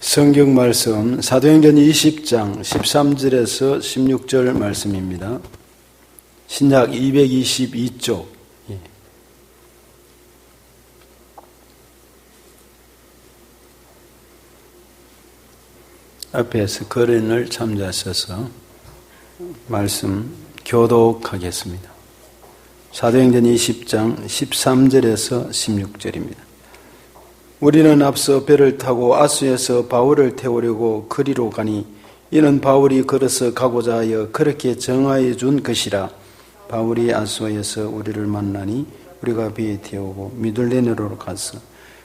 성경 말씀 사도행전 20장 13절에서 16절 말씀입니다. 신약 222쪽. 앞에서 거린을 참조하셔서 말씀 교독하겠습니다. 사도행전 20장 13절에서 16절입니다. 우리는 앞서 배를 타고 아수에서 바울을 태우려고 그리로 가니 이는 바울이 걸어서 가고자 하여 그렇게 정하여 준 것이라. 바울이 아수에서 우리를 만나니 우리가 배에 태우고 미둘레네로로 갔어.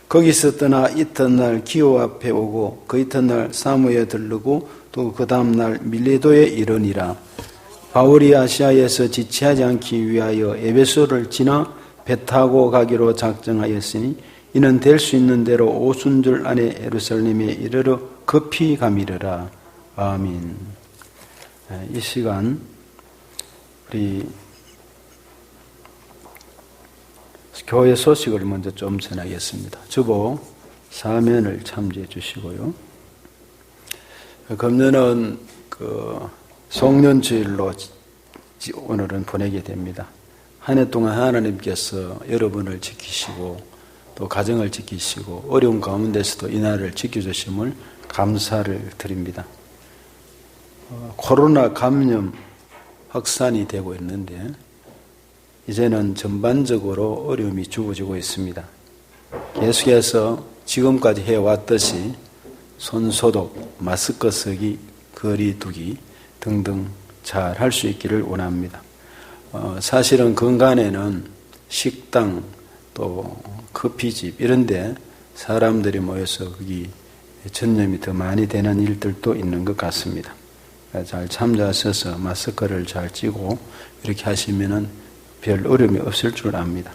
거기서 떠나 이튿날 기호 앞에 오고 그 이튿날 사무에 들르고 또 그 다음날 밀레도에 이르니라. 바울이 아시아에서 지체하지 않기 위하여 에베소를 지나 배 타고 가기로 작정하였으니 이는 될 수 있는 대로 오순절 안에 예루살렘에 이르러 급히 가미르라. 아멘. 이 시간 우리 교회 소식을 먼저 좀 전하겠습니다. 주보 사면을 참조해 주시고요. 금년은 송년주일로 오늘은 보내게 됩니다. 한 해 동안 하나님께서 여러분을 지키시고 또 가정을 지키시고 어려운 가운데서도 이 날을 지켜주심을 감사를 드립니다. 코로나 감염 확산이 되고 있는데 이제는 전반적으로 어려움이 주어지고 있습니다. 계속해서 지금까지 해왔듯이 손소독, 마스크 쓰기, 거리 두기 등등 잘 할 수 있기를 원합니다. 사실은 건간에는 식당 또 커피집 이런 데 사람들이 모여서 거기 전염이 더 많이 되는 일들도 있는 것 같습니다. 잘 참조하셔서 마스크를 잘 찌고 이렇게 하시면은 별 어려움이 없을 줄 압니다.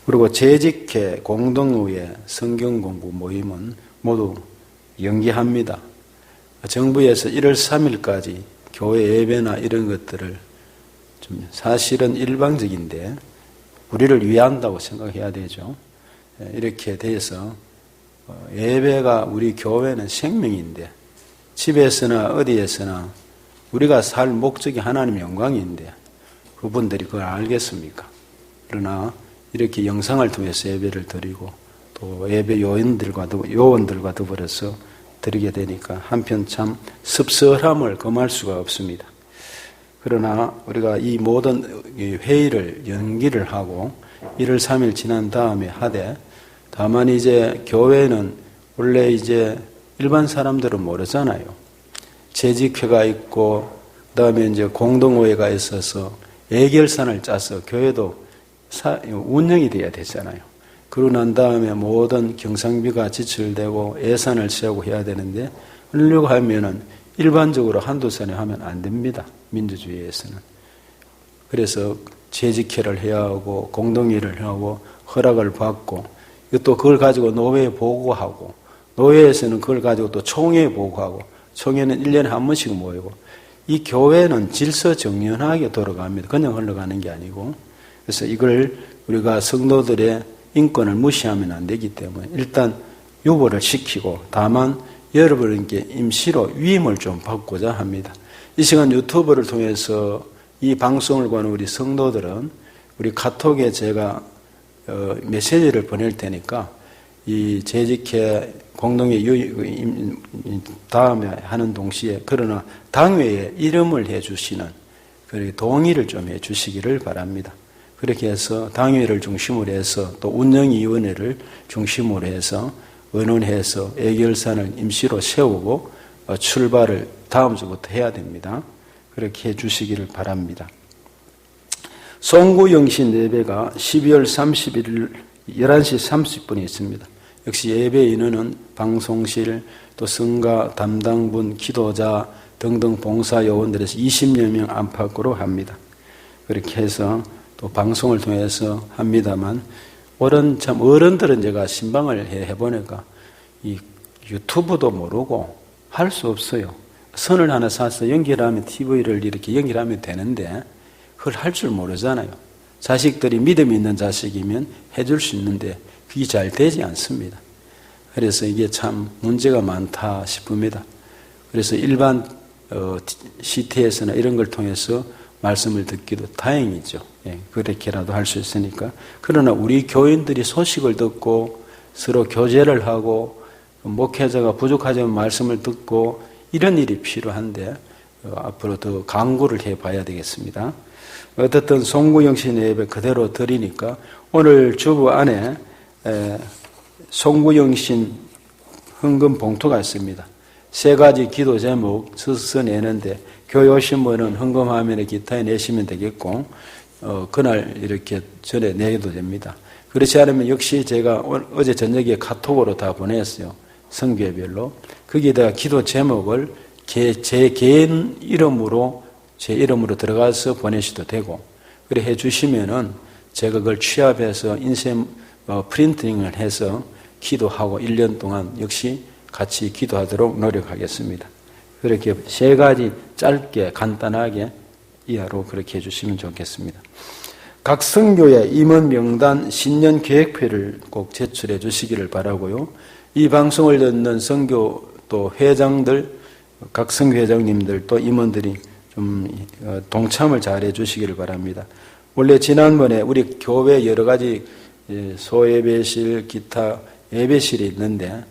그리고 재직회, 공동의회, 성경공부 모임은 모두 연기합니다. 정부에서 1월 3일까지 교회 예배나 이런 것들을 좀 사실은 일방적인데 우리를 위한다고 생각해야 되죠. 이렇게 돼서 예배가 우리 교회는 생명인데 집에서나 어디에서나 우리가 살 목적이 하나님의 영광인데 그분들이 그걸 알겠습니까? 그러나 이렇게 영상을 통해서 예배를 드리고 또 예배 요원들과 더불어서 드리게 되니까 한편 참 씁쓸함을 금할 수가 없습니다. 그러나 우리가 이 모든 회의를 연기를 하고 1월 3일 지난 다음에 하되 다만 이제 교회는 원래 이제 일반 사람들은 모르잖아요. 재직회가 있고 그다음에 이제 공동회가 있어서 예결산을 짜서 교회도 운영이 돼야 되잖아요. 그러고 난 다음에 모든 경상비가 지출되고 예산을 세우고 해야 되는데 하려고 하면은 일반적으로 한두 사람이 하면 안 됩니다. 민주주의에서는. 그래서 재직회를 해야 하고 공동회를 해야 하고 허락을 받고 또 그걸 가지고 노회에 보고하고 노회에서는 그걸 가지고 또 총회에 보고하고 총회는 1년에 한 번씩 모이고 이 교회는 질서정연하게 돌아갑니다. 그냥 흘러가는 게 아니고 그래서 이걸 우리가 성도들의 인권을 무시하면 안 되기 때문에 일단 유보를 시키고 다만 여러분께 임시로 위임을 좀 받고자 합니다. 이 시간 유튜브를 통해서 이 방송을 보는 우리 성도들은 우리 카톡에 제가 메시지를 보낼 테니까 이 재직회 공동회 다음에 하는 동시에 그러나 당회에 이름을 해주시는 그리고 동의를 좀 해주시기를 바랍니다. 그렇게 해서 당회를 중심으로 해서 또 운영위원회를 중심으로 해서 의논해서 예결산을 임시로 세우고 출발을 다음 주부터 해야 됩니다. 그렇게 해주시기를 바랍니다. 송구영신 예배가 12월 31일 11시 30분에 있습니다. 역시 예배 인원은 방송실, 또 성가, 담당분, 기도자 등등 봉사 요원들에서 20여 명 안팎으로 합니다. 그렇게 해서 또 방송을 통해서 합니다만 어른들은 제가 신방을 해보니까 이 유튜브도 모르고 할 수 없어요. 선을 하나 사서 연결하면 TV를 이렇게 연결하면 되는데 그걸 할 줄 모르잖아요. 자식들이 믿음이 있는 자식이면 해줄 수 있는데 그게 잘 되지 않습니다. 그래서 이게 참 문제가 많다 싶습니다. 그래서 일반 CT에서나 이런 걸 통해서 말씀을 듣기도 다행이죠. 예, 그렇게라도 할 수 있으니까. 그러나 우리 교인들이 소식을 듣고 서로 교제를 하고 목회자가 부족하지만 말씀을 듣고 이런 일이 필요한데 앞으로 더 강구를 해봐야 되겠습니다. 어떻든 송구영신 예배 그대로 드리니까 오늘 주부 안에 송구영신 헌금 봉투가 있습니다. 3가지 기도 제목 써내는데 교회 오신 분은 헌금화면에 기타에 내시면 되겠고 그날 이렇게 전에 내도 됩니다. 그렇지 않으면 역시 제가 어제 저녁에 카톡으로 다 보냈어요. 성교회별로. 거기에다가 기도 제목을 제 개인 이름으로 제 이름으로 들어가서 보내셔도 되고 그래 해주시면은 제가 그걸 취합해서 인쇄 프린팅을 해서 기도하고 1년 동안 역시 같이 기도하도록 노력하겠습니다. 그렇게 3가지 짧게 간단하게 이하로 그렇게 해주시면 좋겠습니다. 각 성교회 임원 명단 신년 계획표를 꼭 제출해 주시기를 바라고요. 이 방송을 듣는 성교 또 회장들, 각 성교회장님들 또 임원들이 좀 동참을 잘 해주시기를 바랍니다. 원래 지난번에 우리 교회 여러 가지 소예배실, 기타 예배실이 있는데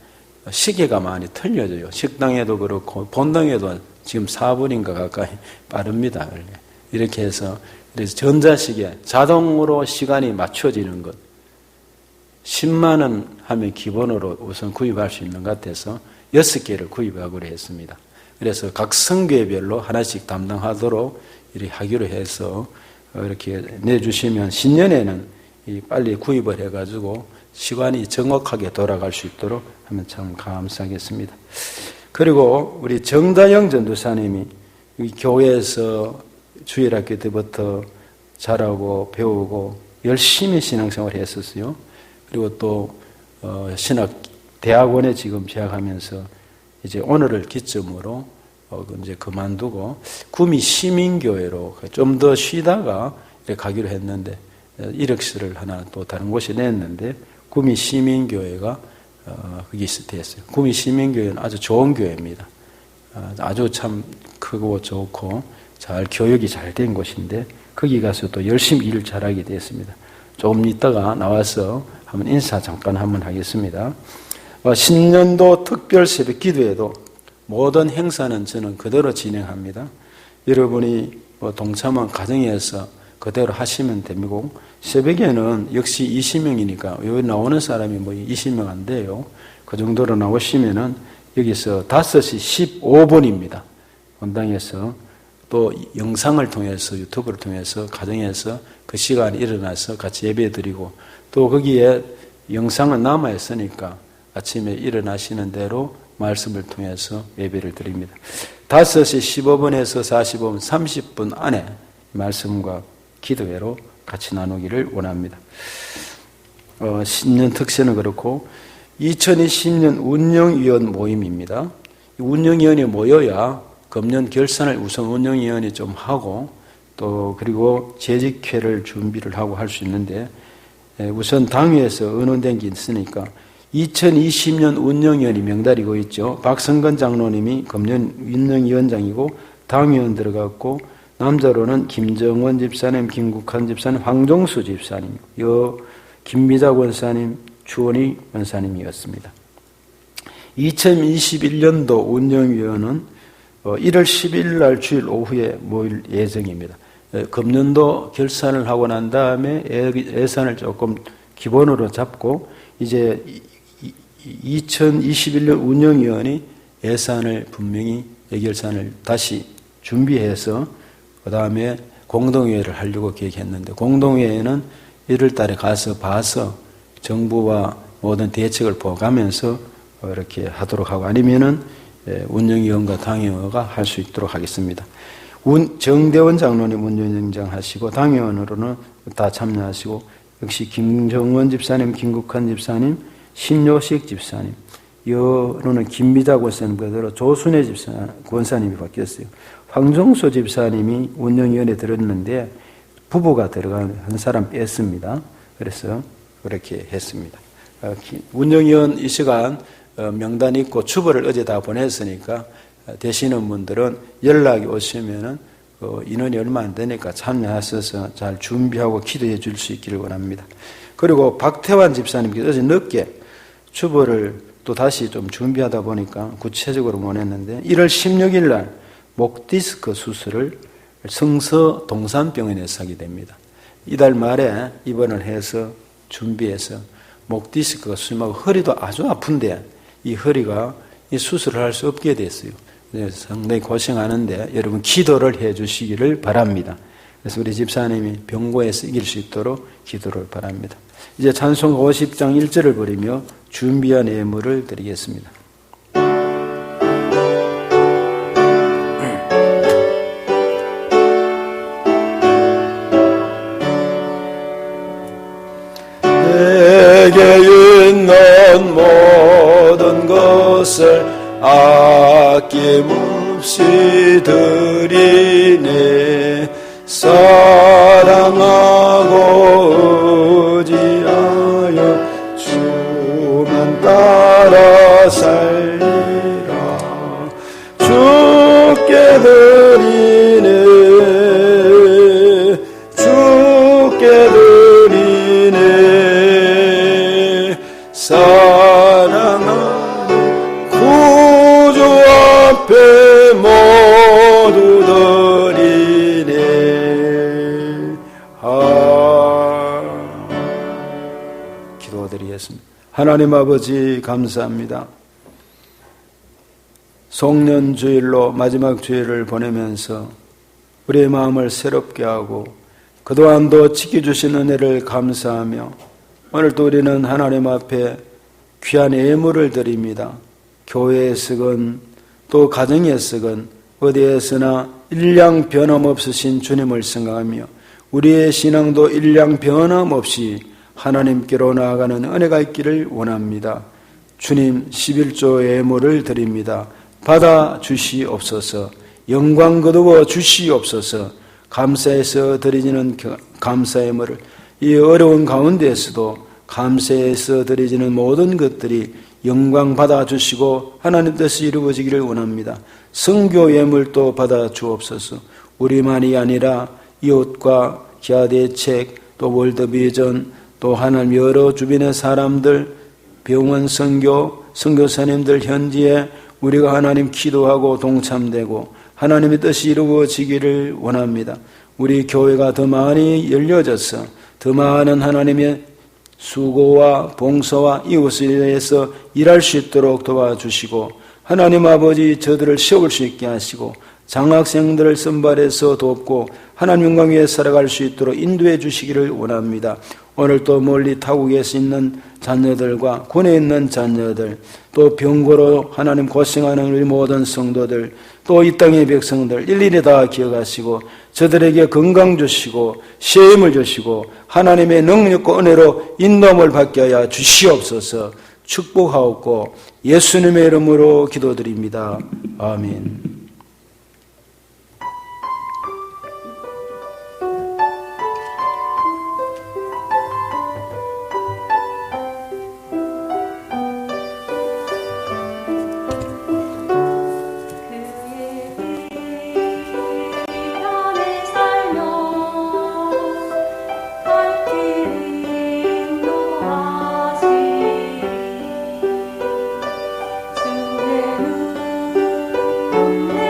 시계가 많이 틀려져요. 식당에도 그렇고 본당에도 지금 4분인가 가까이 빠릅니다. 이렇게 해서 그래서 전자시계 자동으로 시간이 맞춰지는 것 10만 원 하면 기본으로 우선 구입할 수 있는 것 같아서 6개를 구입하기로 했습니다. 그래서 각 성교회별로 하나씩 담당하도록 이렇게 하기로 해서 이렇게 내주시면 신년에는 빨리 구입을 해가지고 시간이 정확하게 돌아갈 수 있도록 하면 참 감사하겠습니다. 그리고 우리 정다영 전도사님이 이 교회에서 주일학교 때부터 자라고 배우고 열심히 신앙생활을 했었어요. 그리고 또 대학원에 지금 재학하면서 이제 오늘을 기점으로 이제 그만두고 구미 시민교회로 좀 더 쉬다가 가기로 했는데 이력서를 하나 또 다른 곳에 냈는데 구미 시민교회가 거기 있었어요. 구미 시민교회는 아주 좋은 교회입니다. 아주 참 크고 좋고 잘 교육이 잘 된 곳인데 거기 가서 또 열심히 일을 잘하게 됐습니다. 조금 있다가 나와서 한번 인사 잠깐 한번 하겠습니다. 신년도 특별 새벽 기도에도 모든 행사는 저는 그대로 진행합니다. 여러분이 동참한 가정에서 그대로 하시면 됩니다. 새벽에는 역시 20명이니까 여기 나오는 사람이 20명 안 돼요. 그 정도로 나오시면은 여기서 5시 15분입니다. 본당에서 또 영상을 통해서 유튜브를 통해서 가정에서 그 시간에 일어나서 같이 예배드리고 또 거기에 영상은 남아있으니까 아침에 일어나시는 대로 말씀을 통해서 예배를 드립니다. 5시 15분에서 45분, 30분 안에 말씀과 기도회로 같이 나누기를 원합니다. 신년 특세는 그렇고 2020년 운영위원 모임입니다. 운영위원이 모여야 금년 결산을 우선 운영위원이 좀 하고 또 그리고 재직회를 준비를 하고 할 수 있는데 우선 당회에서 의논된 게 있으니까 2020년 운영위원이 명단이고 있죠. 박성근 장로님이 금년 운영위원장이고 당위원 들어갔고 남자로는 김정원 집사님, 김국환 집사님, 황종수 집사님, 김미자 권사님, 추원희 권사님이었습니다. 2021년도 운영위원은 1월 10일 날 주일 오후에 모일 예정입니다. 금년도 결산을 하고 난 다음에 예산을 조금 기본으로 잡고 이제 2021년 운영위원이 예산을 분명히 예결산을 다시 준비해서 그 다음에 공동회의를 하려고 계획했는데 공동회의는 1월 달에 가서 봐서 정부와 모든 대책을 보가면서 이렇게 하도록 하고 아니면은 운영위원과 당위원과 할 수 있도록 하겠습니다. 정대원 장로님 운영위원장 하시고 당위원으로는 다 참여하시고 역시 김정원 집사님, 김국환 집사님, 신요식 집사님, 여로는 김미자 권사님 그대로 조순혜 권사님이 바뀌었어요. 황종수 집사님이 운영위원회에 들었는데 부부가 들어간 한 사람 뺐습니다. 그래서 그렇게 했습니다. 운영위원 이 시간 명단 있고 주보를 어제 다 보냈으니까 되시는 분들은 연락이 오시면은 인원이 얼마 안 되니까 참여하셔서 잘 준비하고 기도해 줄 수 있기를 원합니다. 그리고 박태환 집사님께서 어제 늦게 주보를 또 다시 좀 준비하다 보니까 구체적으로 보냈는데 1월 16일 날 목 디스크 수술을 성서 동산병원에서 하게 됩니다. 이달 말에 입원을 해서 준비해서 목 디스크가 심하고 허리도 아주 아픈데 이 허리가 이 수술을 할 수 없게 됐어요. 상당히 고생하는데 여러분 기도를 해 주시기를 바랍니다. 그래서 우리 집사님이 병고에서 이길 수 있도록 기도를 바랍니다. 이제 찬송 50장 1절을 버리며 준비한 예물을 드리겠습니다. 내게 있는 모든 것을 아낌없이 드리네. 사랑하고 의지하여 주만 따라 살리라. 주께 드리네. 주께 드리네. 사랑하는 구주 앞에 모두 드리네. 기도드리겠습니다. 하나님 아버지 감사합니다. 송년주일로 마지막 주일을 보내면서 우리의 마음을 새롭게 하고 그동안도 지켜주신 은혜를 감사하며 오늘도 우리는 하나님 앞에 귀한 예물을 드립니다. 교회에 쓰건 또 가정에 쓰건 어디에서나 일량 변함없으신 주님을 생각하며 우리의 신앙도 일량 변함없이 하나님께로 나아가는 은혜가 있기를 원합니다. 주님 11조 예물을 드립니다. 받아 주시옵소서. 영광 거두어 주시옵소서. 감사해서 드리지는 감사 예물을 이 어려운 가운데에서도 감사해서 드리지는 모든 것들이 영광 받아 주시고 하나님 뜻이 이루어지기를 원합니다. 선교 예물도 받아 주옵소서. 우리만이 아니라 이웃과 기아대책 또 월드비전 또 하나님 여러 주변의 사람들 병원 선교 선교사님들 현지에 우리가 하나님 기도하고 동참되고 하나님의 뜻이 이루어지기를 원합니다. 우리 교회가 더 많이 열려져서 더 많은 하나님의 수고와 봉사와 이웃을 위해서 일할 수 있도록 도와주시고 하나님 아버지 저들을 세울 수 있게 하시고 장학생들을 선발해서 돕고 하나님 영광 위에 살아갈 수 있도록 인도해 주시기를 원합니다. 오늘 또 멀리 타국에서 있는 자녀들과 군에 있는 자녀들 또 병고로 하나님 고생하는 우리 모든 성도들 또 이 땅의 백성들 일일이 다 기억하시고 저들에게 건강 주시고 시험을 주시고 하나님의 능력과 은혜로 인도함을 받게 하여 주시옵소서. 축복하옵고 예수님의 이름으로 기도드립니다. 아멘. 주의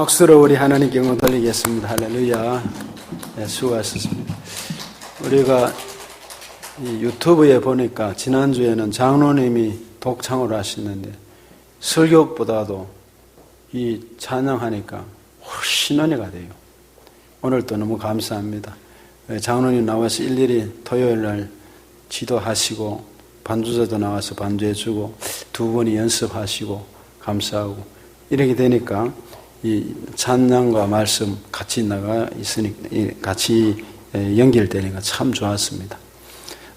박수로 우리 하나님께 영광 돌리겠습니다. 할렐루야. 네, 수고하셨습니다. 우리가 이 유튜브에 보니까 지난주에는 장로님이 독창을 하시는데 설교보다도 이 찬양하니까 훨씬 은혜가 돼요. 오늘도 너무 감사합니다. 장로님 나와서 일일이 토요일 날 지도하시고 반주자도 나와서 반주해주고 두 분이 연습하시고 감사하고 이렇게 되니까 이 찬양과 말씀 같이 나가 있으니까 같이 연결되니까 참 좋았습니다.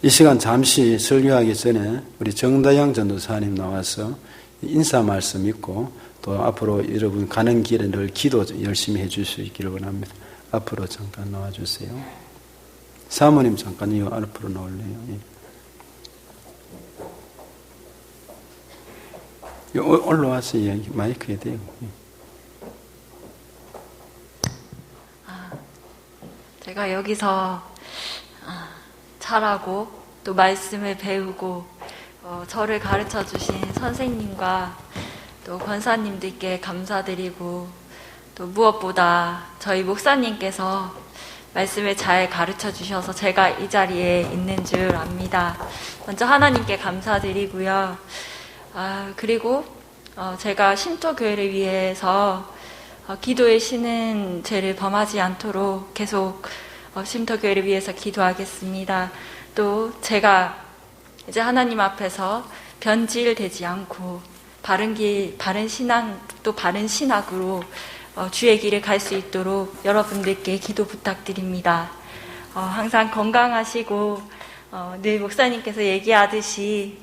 이 시간 잠시 설교하기 전에 우리 정다영 전도사님 나와서 인사 말씀 있고 또 앞으로 여러분 가는 길에 늘 기도 열심히 해줄 수 있기를 원합니다. 앞으로 잠깐 나와주세요. 사모님 잠깐 이 앞으로 나올래요. 예. 올라와서 마이크에 대요. 제가 여기서 자라고 또 말씀을 배우고 저를 가르쳐 주신 선생님과 또 권사님들께 감사드리고 또 무엇보다 저희 목사님께서 말씀을 잘 가르쳐 주셔서 제가 이 자리에 있는 줄 압니다. 먼저 하나님께 감사드리고요. 그리고 제가 신토교회를 위해서 기도의 신은 죄를 범하지 않도록 계속 쉼터교회를 위해서 기도하겠습니다. 또 제가 이제 하나님 앞에서 변질되지 않고 바른 길, 바른 신앙, 또 바른 신학으로 주의 길을 갈 수 있도록 여러분들께 기도 부탁드립니다. 항상 건강하시고 늘 목사님께서 얘기하듯이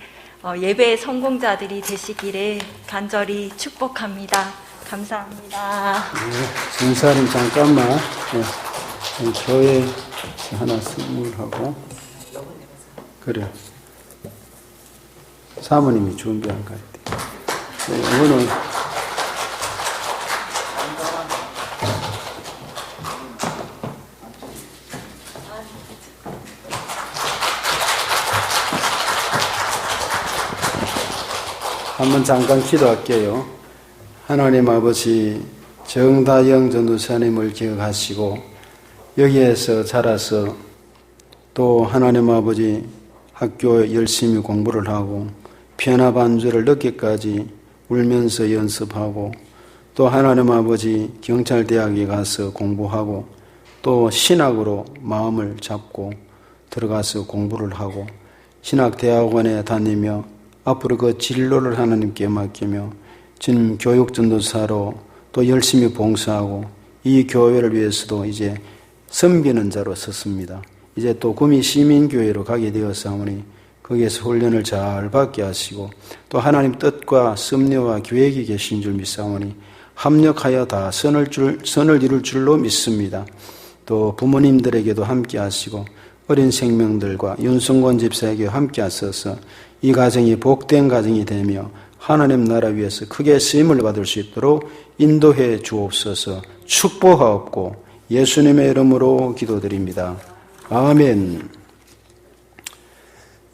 예배의 성공자들이 되시기를 간절히 축복합니다. 감사합니다. 전사님 잠깐만. 교회 하나 선물하고. 그래. 사모님이 준비한 것 같아요. 이거는 한번 잠깐 기도할게요. 하나님 아버지, 정다영 전도사님을 기억하시고 여기에서 자라서 또 하나님 아버지 학교에 열심히 공부를 하고 피아노 반주를 늦게까지 울면서 연습하고 또 하나님 아버지 경찰대학에 가서 공부하고 또 신학으로 마음을 잡고 들어가서 공부를 하고 신학대학원에 다니며 앞으로 그 진로를 하나님께 맡기며 지금 교육전도사로 또 열심히 봉사하고 이 교회를 위해서도 이제 섬기는 자로 섰습니다. 이제 또 구미 시민교회로 가게 되었사오니 거기에서 훈련을 잘 받게 하시고 또 하나님 뜻과 섭리와 계획이 계신 줄 믿사오니 합력하여 다 선을 이룰 줄로 믿습니다. 또 부모님들에게도 함께 하시고 어린 생명들과 윤성권 집사에게 함께 하셔서 이 가정이 복된 가정이 되며 하나님 나라 위해서 크게 쓰임을 받을 수 있도록 인도해 주옵소서. 축복하옵고 예수님의 이름으로 기도드립니다. 아멘.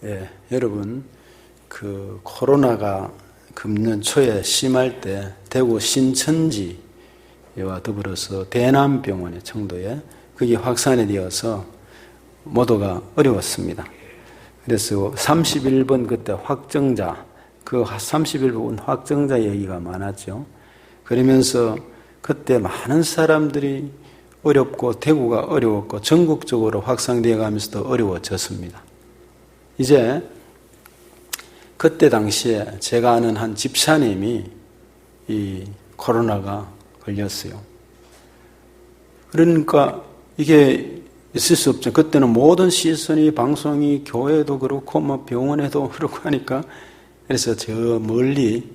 예, 여러분, 그 코로나가 금년 초에 심할 때 대구 신천지와 더불어서 대남병원에 청도에 그게 확산이 되어서 모두가 어려웠습니다. 그래서 31번 그때 확정자, 그 31번 확정자 얘기가 많았죠. 그러면서 그때 많은 사람들이 어렵고 대구가 어려웠고 전국적으로 확산되어 가면서 더 어려워졌습니다. 이제 그때 당시에 제가 아는 한 집사님이 이 코로나가 걸렸어요. 그러니까 이게 있을 수 없죠. 그때는 모든 시선이 방송이 교회도 그렇고 뭐 병원에도 그렇고 하니까 그래서 저 멀리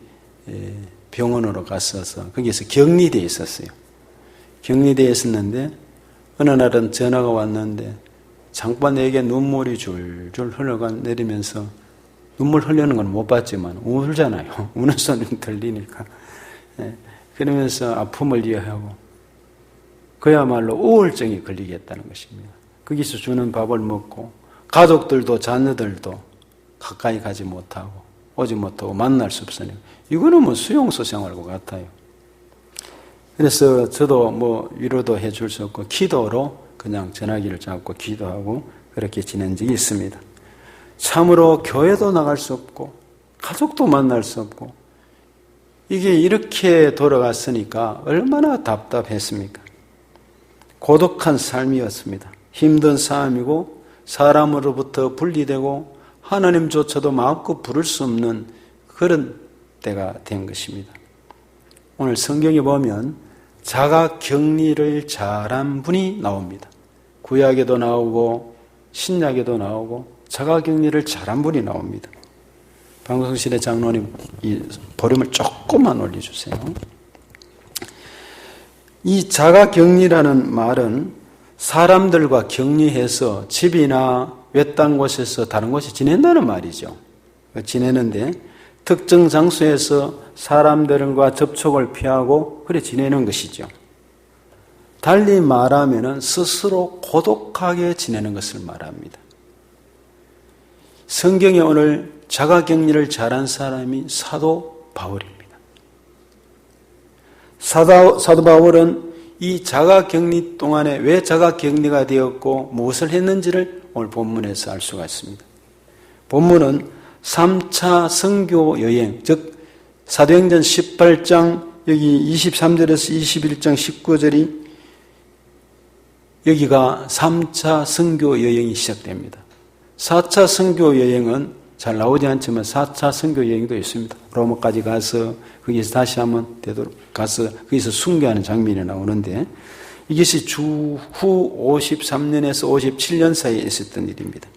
병원으로 갔어서 거기서 격리되어 있었어요. 격리되어 있었는데 어느 날은 전화가 왔는데 장반에게 눈물이 줄줄 흘러내리면서 눈물 흘리는 건 못 봤지만 울잖아요. 우는 소리는 들리니까. 그러면서 아픔을 이해하고 그야말로 우울증이 걸리겠다는 것입니다. 거기서 주는 밥을 먹고 가족들도 자녀들도 가까이 가지 못하고 오지 못하고 만날 수 없으니까 이거는 뭐 수용소 생활과 같아요. 그래서 저도 뭐 위로도 해줄 수 없고 기도로 그냥 전화기를 잡고 기도하고 그렇게 지낸 적이 있습니다. 참으로 교회도 나갈 수 없고 가족도 만날 수 없고 이게 이렇게 돌아갔으니까 얼마나 답답했습니까? 고독한 삶이었습니다. 힘든 삶이고 사람으로부터 분리되고 하나님조차도 마음껏 부를 수 없는 그런 때가 된 것입니다. 오늘 성경에 보면 자가격리를 잘한 분이 나옵니다. 구약에도 나오고 신약에도 나오고 자가격리를 잘한 분이 나옵니다. 방송실의 장로님 이 보름을 조금만 올려주세요. 이 자가격리라는 말은 사람들과 격리해서 집이나 외딴 곳에서 다른 곳에 지낸다는 말이죠. 지내는데 특정 장소에서 사람들과 접촉을 피하고 그래 지내는 것이죠. 달리 말하면 스스로 고독하게 지내는 것을 말합니다. 성경에 오늘 자가격리를 잘한 사람이 사도 바울입니다. 사도 바울은 이 자가격리 동안에 왜 자가격리가 되었고 무엇을 했는지를 오늘 본문에서 알 수가 있습니다. 본문은 3차 선교 여행, 즉 사도행전 18장 여기 23절에서 21장 19절이 여기가 3차 선교 여행이 시작됩니다. 4차 선교 여행은 잘 나오지 않지만 4차 선교 여행도 있습니다. 로마까지 가서 거기서 다시 한번 되도록 가서 거기서 순교하는 장면이 나오는데 이것이 주후 53년에서 57년 사이에 있었던 일입니다.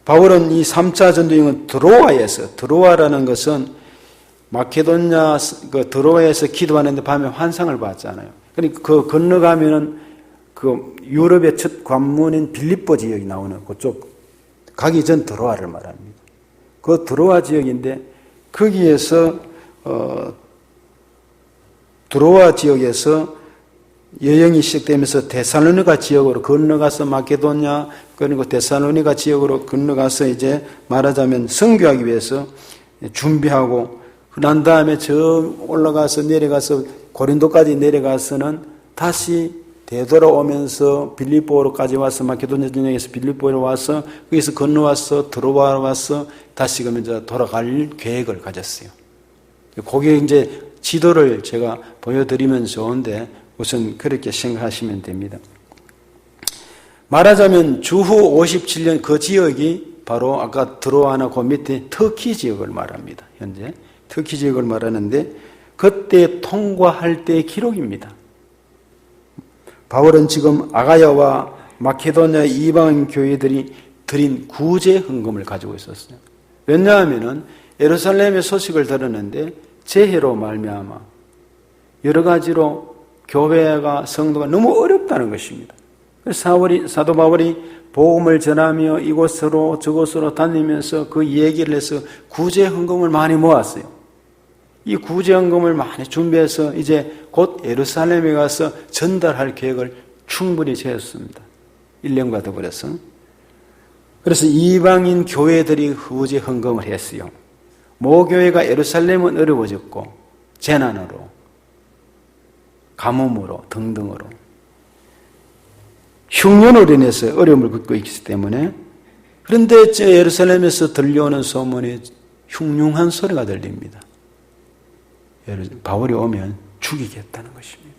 바울은 이 3차 전도여행은 드로아라는 것은 마케도냐 드로아에서 기도하는데 밤에 환상을 봤잖아요. 그러니까 그 건너가면은 그 유럽의 첫 관문인 빌립보 지역이 나오는 그쪽 가기 전 드로아를 말합니다. 그 드로아 지역인데 거기에서 드로아 지역에서 여행이 시작되면서 데살로니가 지역으로 건너가서 마케도냐 그리고 데살로니가 지역으로 건너가서 이제 말하자면 선교하기 위해서 준비하고 난 다음에 저 올라가서 내려가서 고린도까지 내려가서는 다시 되돌아오면서 빌립보로까지 와서 마케도냐 전역에서 빌립보로 와서 거기서 건너와서 드로아 와서 다시 그러면 돌아갈 계획을 가졌어요. 거기에 이제 지도를 제가 보여드리면 좋은데 우선 그렇게 생각하시면 됩니다. 말하자면 주후 57년 그 지역이 바로 아까 드로아나 그 밑에 터키 지역을 말합니다. 현재 터키 지역을 말하는데 그때 통과할 때의 기록입니다. 바울은 지금 아가야와 마케도냐 이방 교회들이 드린 구제 헌금을 가지고 있었어요. 왜냐하면 예루살렘의 소식을 들었는데 재해로 말미암아 여러 가지로 교회가 성도가 너무 어렵다는 것입니다. 그래서 사도 바울이 복음을 전하며 이곳으로 저곳으로 다니면서 그 얘기를 해서 구제 헌금을 많이 모았어요. 이 구제 헌금을 많이 준비해서 이제 곧 예루살렘에 가서 전달할 계획을 충분히 세웠습니다. 1년과 더불어서. 그래서 이방인 교회들이 구제 헌금을 했어요. 모교회가 예루살렘은 어려워졌고 재난으로 가뭄으로 등등으로 흉년으로 인해서 어려움을 겪고 있기 때문에 그런데 예루살렘에서 들려오는 소문에 흉흉한 소리가 들립니다. 바울이 오면 죽이겠다는 것입니다.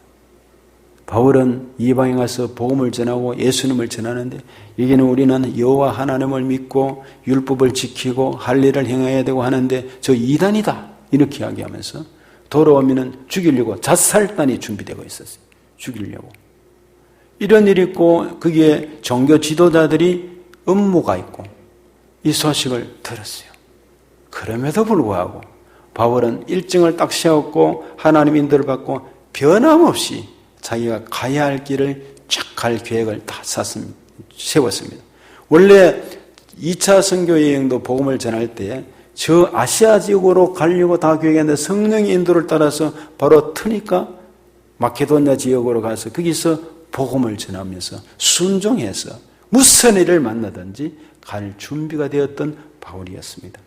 바울은 이방에 가서 복음을 전하고 예수님을 전하는데 여기는 우리는 여호와 하나님을 믿고 율법을 지키고 할 일을 행해야 되고 하는데 저 이단이다 이렇게 이야기하면서 돌아오면 죽이려고 자살단이 준비되고 있었어요. 죽이려고. 이런 일이 있고 거기에 종교 지도자들이 음모가 있고 이 소식을 들었어요. 그럼에도 불구하고 바울은 일정을 딱 세웠고 하나님 인도를 받고 변함없이 자기가 가야 할 길을 쫙 갈 계획을 다 세웠습니다. 원래 2차 선교 여행도 복음을 전할 때 저 아시아 지역으로 가려고 다 계획했는데 성령의 인도를 따라서 바로 트니까 마케도냐 지역으로 가서 거기서 복음을 전하면서 순종해서 무슨 일을 만나든지 갈 준비가 되었던 바울이었습니다.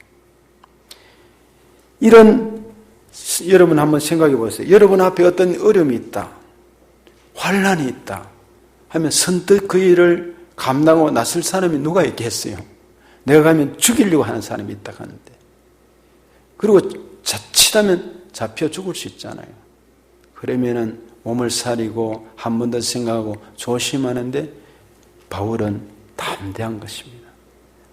이런 여러분 한번 생각해 보세요. 여러분 앞에 어떤 어려움이 있다, 환난이 있다 하면 선뜻 그 일을 감당하고 나설 사람이 누가 있겠어요? 내가 가면 죽이려고 하는 사람이 있다 하는데, 그리고 자칫하면 잡혀 죽을 수 있잖아요. 그러면은 몸을 사리고 한 번 더 생각하고 조심하는데, 바울은 담대한 것입니다.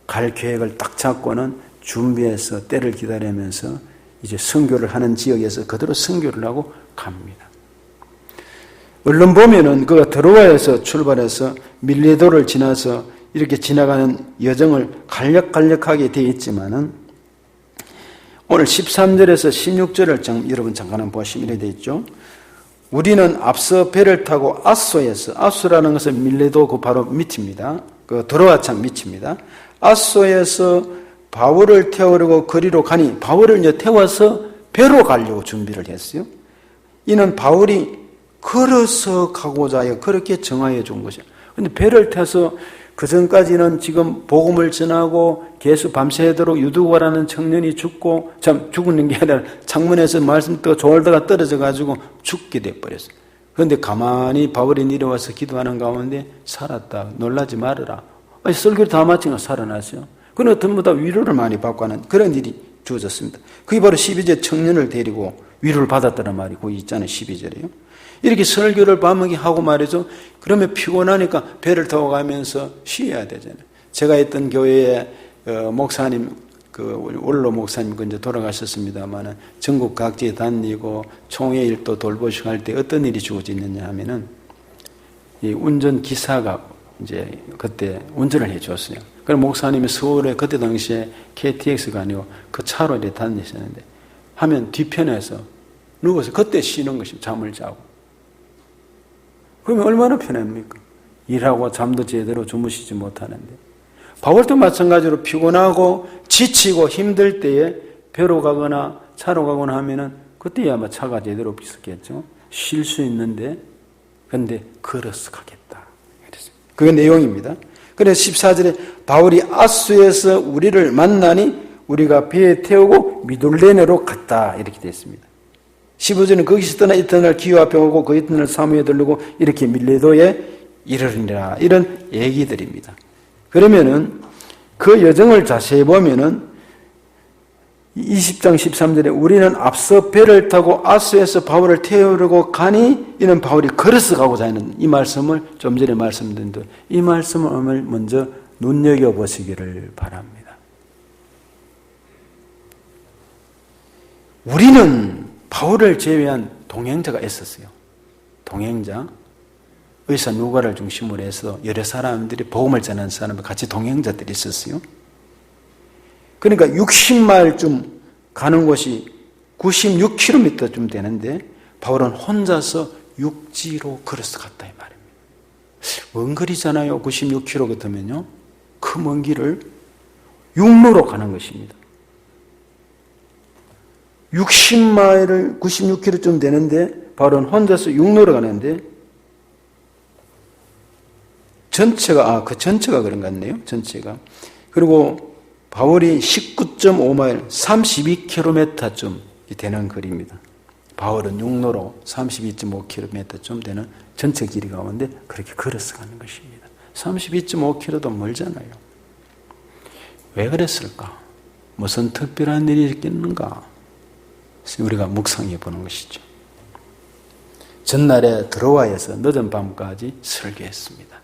갈 계획을 딱 잡고는 준비해서 때를 기다리면서 이제 선교를 하는 지역에서 그대로 선교를 하고 갑니다. 얼른 보면은 그가 드로아에서 출발해서 밀레도를 지나서 이렇게 지나가는 여정을 간략하게 되어 있지만은, 오늘 13절에서 16절을 여러분 잠깐 한번 보시면 이렇게 되어 있죠. 우리는 앞서 배를 타고 아소에서, 아소라는 것은 밀레도 그 바로 밑입니다. 그 드로아 참 밑입니다. 아소에서 바울을 태우려고 거리로 가니, 바울을 이제 태워서 배로 가려고 준비를 했어요. 이는 바울이 걸어서 가고자 해요. 그렇게 정하여 준 것이에요. 그런데 배를 타서 그 전까지는 지금 복음을 전하고 계속 밤새도록 유두과라는 청년이 죽는 게 아니라 창문에서 말씀 또 졸다가 떨어져 가지고 죽게 돼버렸어요. 그런데 가만히 바울이 내려와서 기도하는 가운데 살았다. 놀라지 말아라. 설교를 다 마치고 살아났어요. 그는 전부 다 위로를 많이 받고 하는 그런 일이 주어졌습니다. 그게 바로 12절 청년을 데리고 위로를 받았다는 말이 거기 있잖아요. 12절에요. 이렇게 설교를 밤하게 하고 말이죠. 그러면 피곤하니까 배를 타고 가면서 쉬어야 되잖아요. 제가 있던 교회에 목사님, 원로 목사님 이제 돌아가셨습니다만은 전국 각지에 다니고 총회 일도 돌보시고 할 때 어떤 일이 주어지느냐 하면은 이 운전 기사가 이제 그때 운전을 해줬어요. 그럼 목사님이 서울에 그때 당시에 KTX가 아니고 그 차로 이렇게 다니셨는데, 하면 뒤편에서 누워서 그때 쉬는 것이 잠을 자고. 그러면 얼마나 편합니까? 일하고 잠도 제대로 주무시지 못하는데. 바울도 마찬가지로 피곤하고 지치고 힘들 때에 배로 가거나 차로 가거나 하면은 그때야 아마 차가 제대로 없었겠죠. 쉴 수 있는데, 근데 걸어서 가겠다. 그게 내용입니다. 그래서 14절에 바울이 아수에서 우리를 만나니 우리가 배에 태우고 미돌레네로 갔다. 이렇게 되어 있습니다. 15절은 거기서 떠나 이튿날 기후 앞에 오고 그 이튿날 사무에 들르고 이렇게 밀레도에 이르리라. 이런 얘기들입니다. 그러면은 그 여정을 자세히 보면은 20장 13절에 우리는 앞서 배를 타고 아수에서 바울을 태우려고 가니, 이는 바울이 걸어서 가고자 하는 이 말씀을 좀 전에 말씀드린 대로 이 말씀을 오늘 먼저 눈여겨보시기를 바랍니다. 우리는 바울을 제외한 동행자가 있었어요. 동행자. 의사 누가를 중심으로 해서 여러 사람들이 복음을 전하는 사람들 같이 동행자들이 있었어요. 그러니까 60마일쯤 가는 곳이 96km쯤 되는데 바울은 혼자서 육지로 걸어서 갔다 이 말입니다. 먼 거리잖아요. 96km 같으면요. 그 먼 길을 육로로 가는 것입니다. 60마일을 96km쯤 되는데 바울은 혼자서 육로로 가는데 전체가 그런 것 같네요. 전체가. 그리고 바울이 19.5마일, 32km쯤 되는 거리입니다. 바울은 육로로 32.5km쯤 되는 전체 길이 가운데 그렇게 걸어서 가는 것입니다. 32.5km도 멀잖아요. 왜 그랬을까? 무슨 특별한 일이 있겠는가? 우리가 묵상해 보는 것이죠. 전날에 드로아에서 늦은 밤까지 설교했습니다.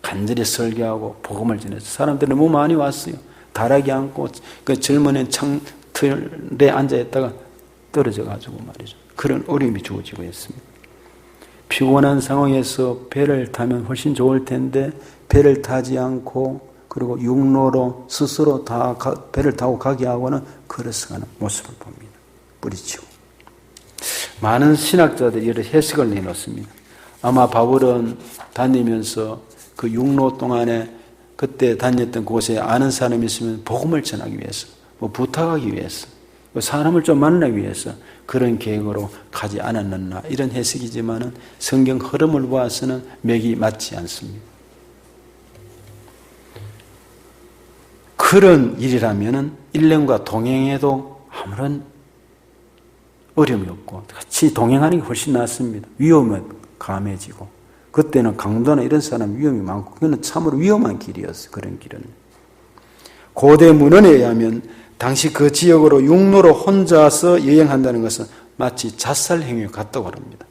간절히 설교하고 복음을 전해서 사람들이 너무 많이 왔어요. 다락이 앉고 그 젊은 창틀에 앉아있다가 떨어져가지고 말이죠. 그런 어려움이 주어지고 있습니다. 피곤한 상황에서 배를 타면 훨씬 좋을 텐데 배를 타지 않고 그리고 육로로 스스로 다 배를 타고 가게 하고는 걸어서 가는 모습을 봅니다. 뿌리치고. 많은 신학자들이 이런 해석을 내놓습니다. 아마 바울은 다니면서 그 육로 동안에 그때 다녔던 곳에 아는 사람이 있으면 복음을 전하기 위해서, 부탁하기 위해서, 사람을 좀 만나기 위해서 그런 계획으로 가지 않았느냐 이런 해석이지만은 성경 흐름을 보아서는 맥이 맞지 않습니다. 그런 일이라면은 일행과 동행해도 아무런 어려움이 없고 같이 동행하는 게 훨씬 낫습니다. 위험은 감해지고 그때는 강도나 이런 사람 위험이 많고 그거는 참으로 위험한 길이었어요. 그런 길은. 고대 문헌에 의하면 당시 그 지역으로 육로로 혼자서 여행한다는 것은 마치 자살 행위와 같다고 합니다.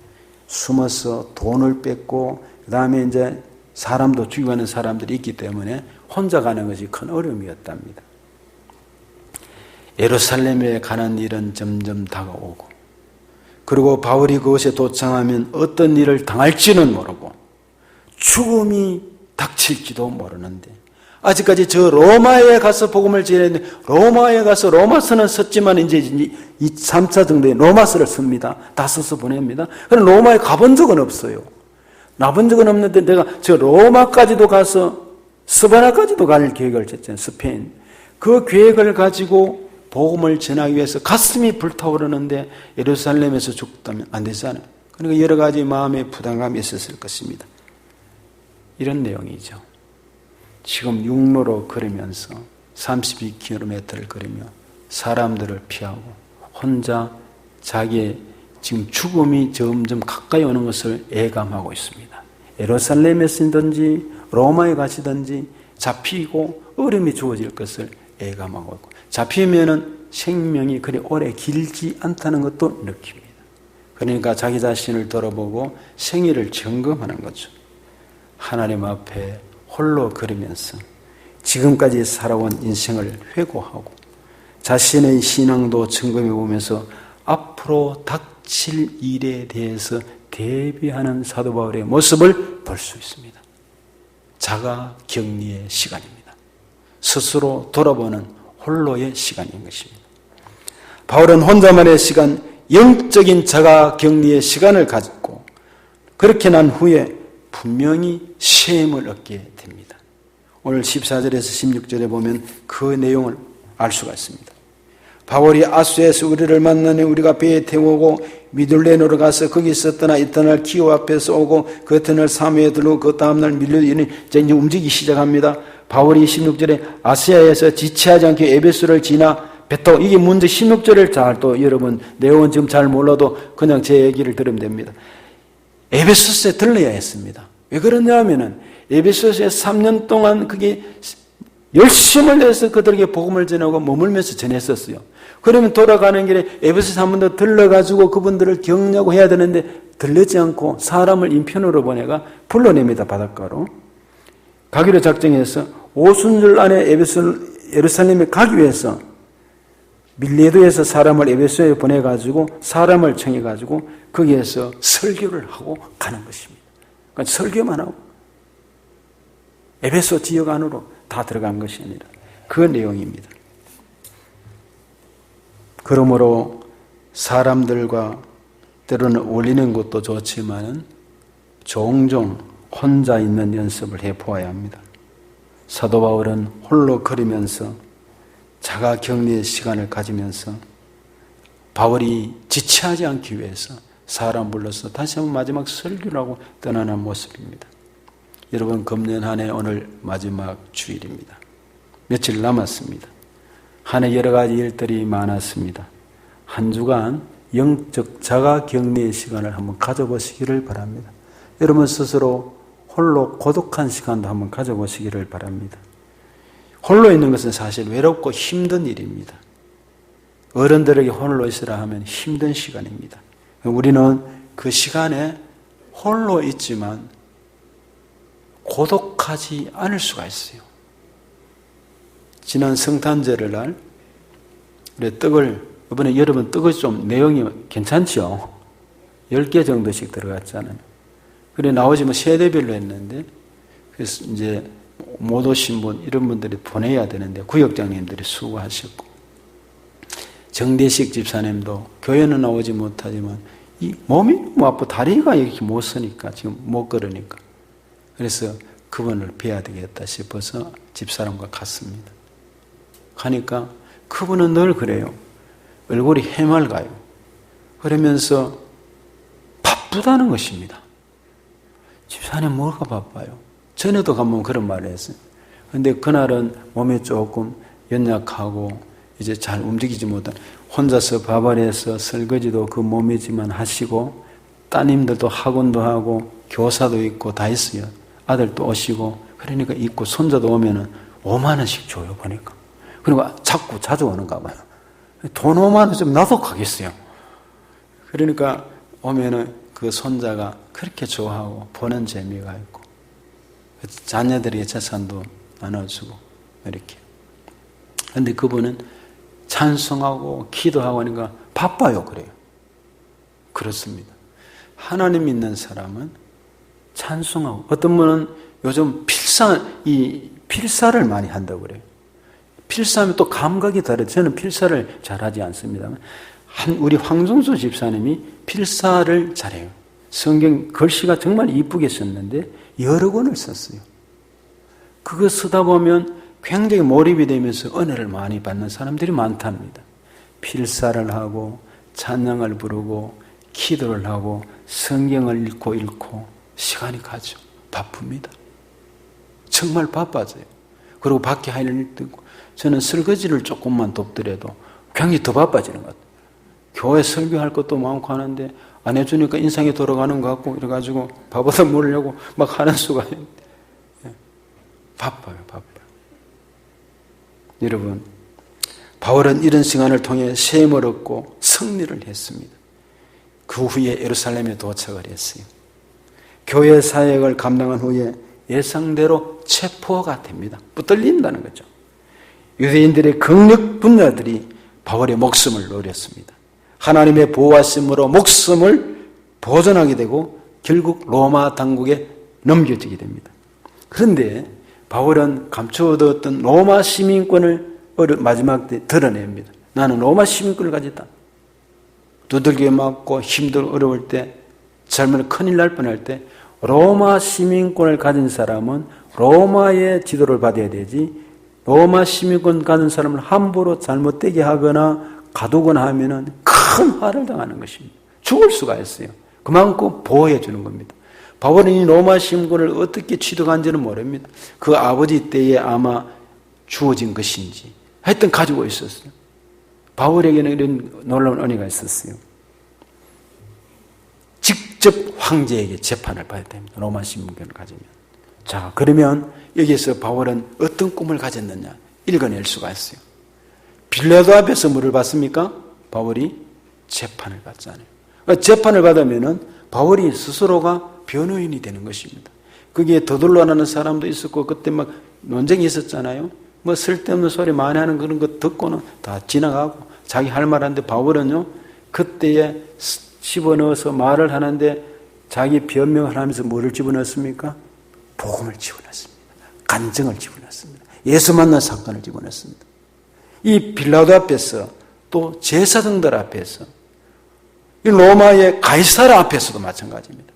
숨어서 돈을 뺏고 그 다음에 이제 사람도 죽이고 하는 사람들이 있기 때문에 혼자 가는 것이 큰 어려움이었답니다. 예루살렘에 가는 일은 점점 다가오고 그리고 바울이 그곳에 도착하면 어떤 일을 당할지는 모르고 죽음이 닥칠지도 모르는데 아직까지 저 로마에 가서 복음을 전했는데 로마에 가서 로마서는 썼지만 이제 이 3차 정도에 로마서를 씁니다. 다 써서 보냅니다. 그럼 로마에 가본 적은 없어요. 나본 적은 없는데 내가 저 로마까지도 가서 스바나까지도 갈 계획을 쳤잖아요. 스페인. 그 계획을 가지고 복음을 전하기 위해서 가슴이 불타오르는데 예루살렘에서 죽다면 안 되잖아요. 그러니까 여러 가지 마음의 부담감이 있었을 것입니다. 이런 내용이죠. 지금 육로로 걸으면서 32km를 걸으며 사람들을 피하고 혼자 자기의 지금 죽음이 점점 가까이 오는 것을 예감하고 있습니다. 예루살렘에서든지 로마에 가시든지 잡히고 어려움이 주어질 것을 예감하고 있고 잡히면은 생명이 그리 오래 길지 않다는 것도 느낍니다. 그러니까 자기 자신을 돌아보고 생애를 점검하는 거죠. 하나님 앞에 홀로 걸으면서 지금까지 살아온 인생을 회고하고 자신의 신앙도 점검해 보면서 앞으로 닥칠 일에 대해서 대비하는 사도 바울의 모습을 볼 수 있습니다. 자가 격리의 시간입니다. 스스로 돌아보는 홀로의 시간인 것입니다. 바울은 혼자만의 시간, 영적인 자가 격리의 시간을 가졌고 그렇게 난 후에 분명히 쉼을 얻게 됩니다. 오늘 14절에서 16절에 보면 그 내용을 알 수가 있습니다. 바울이 아수에서 우리를 만나니 우리가 배에 태우고 미둘레노로 가서 거기 있었더나 이튿날 기호 앞에서 오고 그 이튿날 사무에 들르고 그 다음날 밀려이니 이제 움직이기 시작합니다. 바울이 16절에 아시아에서 지체하지 않게 에베소를 지나 베토 이게 문제 16절을 잘 또 여러분 내용은 지금 잘 몰라도 그냥 제 얘기를 들으면 됩니다. 에베소서에 들러야 했습니다. 왜 그러냐 하면은 에베소서에 3년 동안 그게 열심을 내서 그들에게 복음을 전하고 머물면서 전했었어요. 그러면 돌아가는 길에 에베소서 한 번 더 들러가지고 그분들을 격려하고 해야 되는데 들르지 않고 사람을 인편으로 보내가 불러냅니다. 바닷가로. 가기로 작정해서 오순절 안에 예루살렘에 가기 위해서 밀레도에서 사람을 에베소에 보내가지고 사람을 청해가지고 거기에서 설교를 하고 가는 것입니다. 그러니까 설교만 하고 에베소 지역 안으로 다 들어간 것이 아니라 그 내용입니다. 그러므로 사람들과 때로는 어울리는 것도 좋지만 종종 혼자 있는 연습을 해보아야 합니다. 사도 바울은 홀로 걸으면서 자가 격리의 시간을 가지면서 바울이 지체하지 않기 위해서 사람 불러서 다시 한번 마지막 설교를 하고 떠나는 모습입니다. 여러분 금년 한 해 오늘 마지막 주일입니다. 며칠 남았습니다. 한 해 여러 가지 일들이 많았습니다. 한 주간 영적 자가 격리의 시간을 한번 가져보시기를 바랍니다. 여러분 스스로 홀로 고독한 시간도 한번 가져보시기를 바랍니다. 홀로 있는 것은 사실 외롭고 힘든 일입니다. 어른들에게 홀로 있으라 하면 힘든 시간입니다. 우리는 그 시간에 홀로 있지만 고독하지 않을 수가 있어요. 지난 성탄절을 날 우리 떡을 이번에 여러분 떡이 좀 내용이 괜찮죠? 10개 정도씩 들어갔잖아요. 그래 나오지만 세대별로 했는데 그래서 이제 못 오신 분 이런 분들이 보내야 되는데 구역장님들이 수고하셨고 정대식 집사님도 교회는 나오지 못하지만 이 몸이 너무 아프고 다리가 이렇게 못 서니까 지금 못 걸으니까 그래서 그분을 뵈야 되겠다 싶어서 집사람과 갔습니다. 가니까 그분은 늘 그래요. 얼굴이 해맑아요. 그러면서 바쁘다는 것입니다. 집사님 뭐가 바빠요? 전에도 가면 그런 말을 했어요. 그런데 그날은 몸이 조금 연약하고 이제 잘 움직이지 못한 혼자서 밥알에서 설거지도 그 몸이지만 하시고 따님들도 학원도 하고 교사도 있고 다 있어요. 아들도 오시고 그러니까 있고 손자도 오면은 5만 원씩 줘요 보니까. 그리고 자꾸 자주 오는가 봐요. 돈 5만 원 좀 나도 가겠어요. 그러니까 오면은 그 손자가 그렇게 좋아하고 보는 재미가 있고 자녀들에게 재산도 나눠주고 이렇게. 그런데 그분은 찬송하고 기도하고 하니까 바빠요 그래요. 그렇습니다. 하나님 믿는 사람은 찬송하고 어떤 분은 요즘 필사를 많이 한다고 그래요. 필사하면 또 감각이 다르죠. 저는 필사를 잘하지 않습니다만 우리 황종수 집사님이 필사를 잘해요. 성경 글씨가 정말 이쁘게 썼는데 여러 권을 썼어요. 그거 쓰다 보면 굉장히 몰입이 되면서 은혜를 많이 받는 사람들이 많답니다. 필사를 하고 찬양을 부르고 기도를 하고 성경을 읽고 시간이 가죠. 바쁩니다. 정말 바빠져요. 그리고 밖에 할 일도 있고 저는 설거지를 조금만 돕더라도 굉장히 더 바빠지는 것 같아요. 교회 설교할 것도 많고 하는데 안 해주니까 인상이 돌아가는 것 같고 이래가지고 밥보다 먹으려고 막 하는 수가 있는데 바빠요. 여러분, 바울은 이런 시간을 통해 셈을 얻고 승리를 했습니다. 그 후에 예루살렘에 도착을 했어요. 교회 사역을 감당한 후에 예상대로 체포가 됩니다. 붙들린다는 거죠. 유대인들의 강력 분자들이 바울의 목숨을 노렸습니다. 하나님의 보호하심으로 목숨을 보존하게 되고 결국 로마 당국에 넘겨지게 됩니다. 그런데 바울은 감춰두었던 로마 시민권을 마지막 때 드러냅니다. 나는 로마 시민권을 가졌다. 두들겨 맞고 힘들고 어려울 때, 잘못 큰일 날 뻔할 때 로마 시민권을 가진 사람은 로마의 지도를 받아야 되지 로마 시민권 가진 사람을 함부로 잘못되게 하거나 가두거나 하면은 큰 화를 당하는 것입니다. 죽을 수가 있어요. 그만큼 보호해 주는 겁니다. 바울은 이 로마 시민권을 어떻게 취득한지는 모릅니다. 그 아버지 때에 아마 주어진 것인지 하여튼 가지고 있었어요. 바울에게는 이런 놀라운 은혜가 있었어요. 직접 황제에게 재판을 받아야 됩니다. 로마 시민권을 가지면. 자, 그러면 여기에서 바울은 어떤 꿈을 가졌느냐 읽어낼 수가 있어요. 빌라도 앞에서 뭐를 받습니까? 바울이 재판을 받잖아요. 재판을 받으면은 바울이 스스로가 변호인이 되는 것입니다. 거기에 더둘러나는 사람도 있었고 그때 막 논쟁이 있었잖아요. 뭐 쓸데없는 소리 많이 하는 그런 거 듣고는 다 지나가고 자기 할 말 하는데 바울은요 그때에 집어넣어서 말을 하는데 자기 변명을 하면서 뭐를 집어넣었습니까? 복음을 집어넣었습니다. 간증을 집어넣었습니다. 예수 만난 사건을 집어넣었습니다. 이 빌라도 앞에서 또 제사장들 앞에서 이 로마의 가이사라 앞에서도 마찬가지입니다.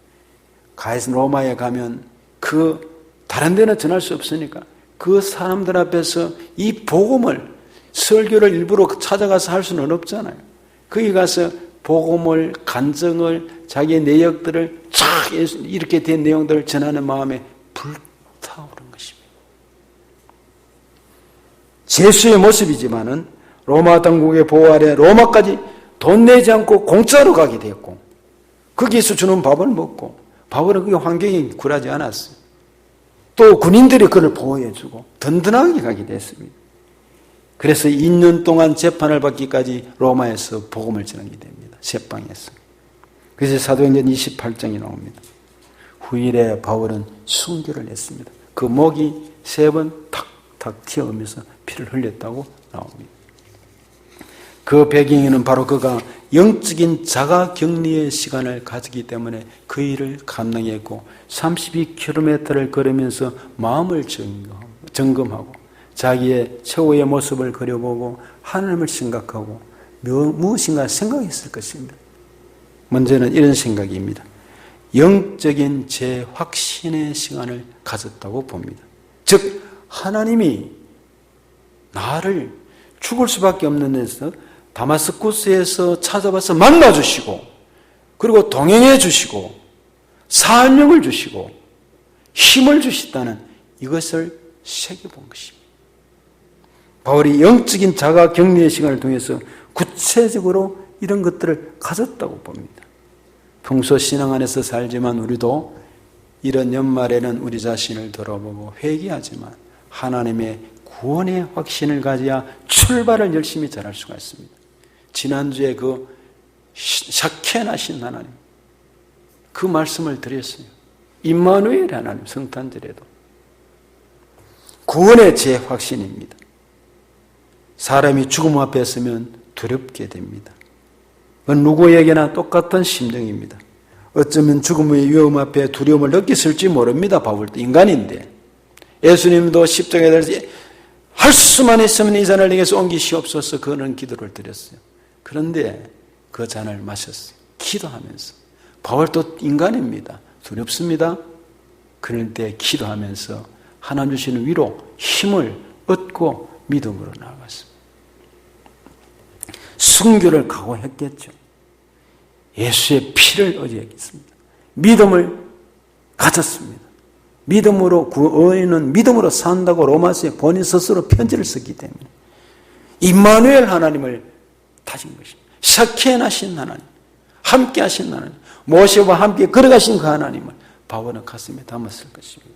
로마에 가면 다른 데는 전할 수 없으니까 그 사람들 앞에서 이 복음을 설교를 일부러 찾아가서 할 수는 없잖아요. 거기 가서 복음을 간증을 자기의 내역들을 쫙 이렇게 된 내용들을 전하는 마음에 불타오른 것입니다. 제수의 모습이지만은 로마 당국의 보호 아래 로마까지 돈 내지 않고 공짜로 가게 됐고 거기에서 주는 밥을 먹고 바울은 그게 환경이 굴하지 않았어요. 또 군인들이 그를 보호해주고 든든하게 가게 됐습니다. 그래서 2년 동안 재판을 받기까지 로마에서 복음을 전하게 됩니다. 셋방에서. 그래서 사도행전 28장이 나옵니다. 후일에 바울은 순교를 했습니다. 그 목이 3번 탁탁 튀어오면서 피를 흘렸다고 나옵니다. 그 배경에는 바로 그가 영적인 자가격리의 시간을 가지기 때문에 그 일을 감당했고 32km를 걸으면서 마음을 점검하고 자기의 최후의 모습을 그려보고 하나님을 생각하고 무엇인가 생각했을 것입니다. 문제는 이런 생각입니다. 영적인 재확신의 시간을 가졌다고 봅니다. 즉 하나님이 나를 죽을 수밖에 없는 데서 다마스쿠스에서 찾아와서 만나주시고 그리고 동행해 주시고 사명을 주시고 힘을 주시다는 이것을 새겨본 것입니다. 바울이 영적인 자가 격리의 시간을 통해서 구체적으로 이런 것들을 가졌다고 봅니다. 평소 신앙 안에서 살지만 우리도 이런 연말에는 우리 자신을 돌아보고 회개하지만 하나님의 구원의 확신을 가져야 출발을 열심히 잘할 수가 있습니다. 지난주에 그 샤켄하신 하나님, 그 말씀을 드렸어요. 임마누엘 하나님, 성탄절에도 구원의 제 확신입니다. 사람이 죽음 앞에 서면 두렵게 됩니다. 누구에게나 똑같은 심정입니다. 어쩌면 죽음의 위험 앞에 두려움을 느꼈을지 모릅니다. 바울도 인간인데. 예수님도 십자가에 달려서 할 수만 있으면 이 잔을 내게서 옮기시옵소서, 그는 기도를 드렸어요. 그런데 그 잔을 마셨어요. 기도하면서. 바울도 인간입니다. 두렵습니다. 그럴 때 기도하면서 하나님 주시는 위로 힘을 얻고 믿음으로 나아갔습니다. 순교를 각오했겠죠. 예수의 피를 의지했습니다. 믿음을 가졌습니다. 믿음으로 의인은 믿음으로 산다고 로마서에 본인 스스로 편지를 썼기 때문에 임마누엘 하나님을 다진 것입니다. 샤켄하신 하나님, 함께 하신 하나님, 모세와 함께 걸어가신 그 하나님을 바울은 가슴에 담았을 것입니다.